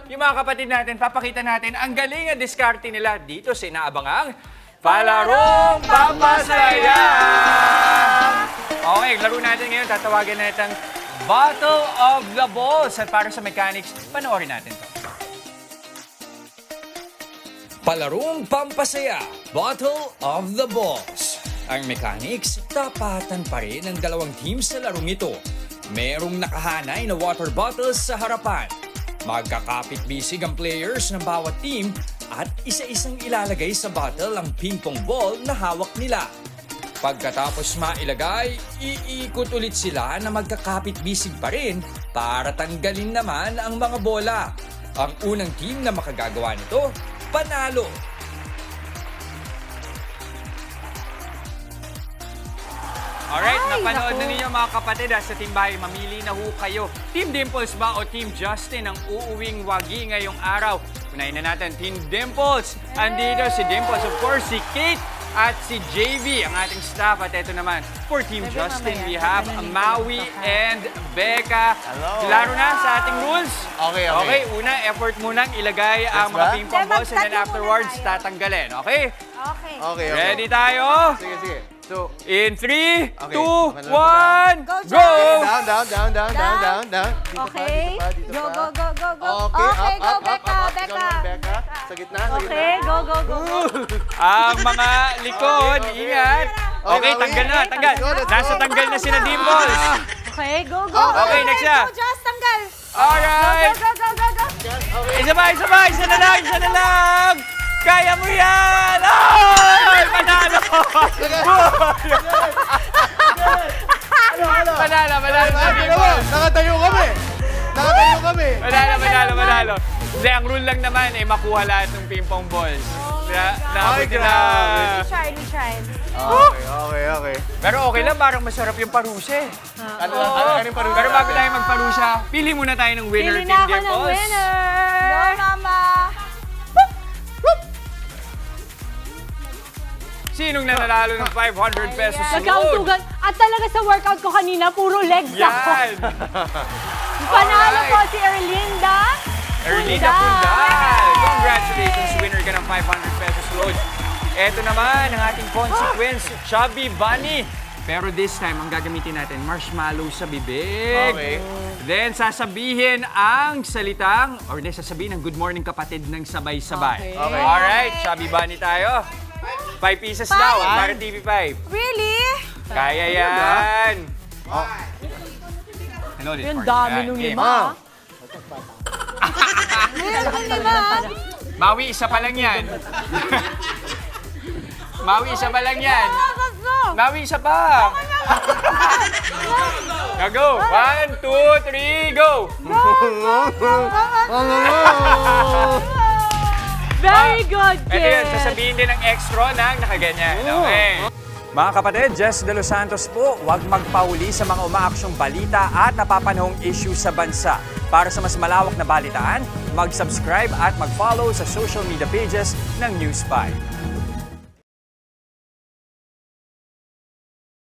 yung mga kapatid natin, papakita natin ang galing at diskarte nila dito sa inaabangang Palarong Pampasaya! Okay, laro natin ngayon. Tatawagan natin Battle of the Balls. At para sa mechanics, panoorin natin to. Palarong Pampasaya, Battle of the Balls. Ang mechanics, tapatan pa rin ang dalawang teams sa larong ito. Merong nakahanay na water bottles sa harapan. Magkakapit-bisig ang players ng bawat team at isa-isang ilalagay sa bottle ang ping-pong ball na hawak nila. Pagkatapos mailagay, iikot ulit sila na magkakapit-bisig pa rin para tanggalin naman ang mga bola. Ang unang team na makagagawa nito, panalo. Alright, napanood na ninyo mga kapatid sa Team Bahay. Mamili na ho kayo. Team Dimples ba o Team Justin ang uuwing wagi ngayong araw? Unahin na natin, Team Dimples. Andito si Dimples, of course, si Kate at si JV, ang ating staff. At ito naman, for Team Justin, we have Maui and Becca. Hello. Klaro na sa ating rules? Okay. Okay, una, effort munang ilagay ang mga ping-pong balls and then afterwards, tatanggalin. Okay? Okay. Ready tayo? Sige. So, In 3, 2, 1, Go, go! Down. Dito Okay. pa, dito Go. pa. Okay, go, up. Becca. Ikaw naman, Becca. Sa gitna. Okay, go. Ang mga likod, ingat. Okay, tanggal na, tanggal. Nasa tanggal na sila Dimples. Okay, go. Okay, next siya. Go, Just, tanggal. Alright. Go. Isa na lang. Kaya mo yan! Ay! Panalo! Panalo. Nakatayo kami. Panalo. Hindi, ang rule lang naman ay makuha lahat ng ping-pong balls. Ay, grabe. Shine. Okay. Pero okay lang, parang masarap yung parusa. Ano yung parusa? Pero bago tayo magparusa, pili muna tayo ng winner, Pili Team na ako ng Dimples. winner. Go, Mama. Sinong nanalo ng 500 pesos load? Nagkauntugan. At talaga sa workout ko kanina, puro legs ako. Yan! Panalo po si Erlinda. Erlinda Pundal! Congratulations, winner ka ng 500 pesos load. Ito naman ang ating consequence, Chubby Bunny. Pero this time, ang gagamitin natin, marshmallow sa bibig. Okay. Then, sasabihin ang salitang, or sasabihin ang good morning kapatid ng sabay-sabay. Okay. Alright, Chubby Bunny tayo. 5 pieces daw, para TV5. Really? Kaya yan! Ano this Yung part? dami Yan, nung game. lima. Ang lima. Maui, isa pa lang yan. Maui, isa pa lang yan. Maui, isa pa. Go! 1, 2, 3, go! Very good, Ito yun, kid. sasabihin din ng extra ng nakaganyan. Okay. Mga kapatid, Jess De Los Santos po, huwag magpahuli sa mga umaaksyong balita at napapanahong issue sa bansa. Para sa mas malawak na balitaan, mag-subscribe at mag-follow sa social media pages ng News 5.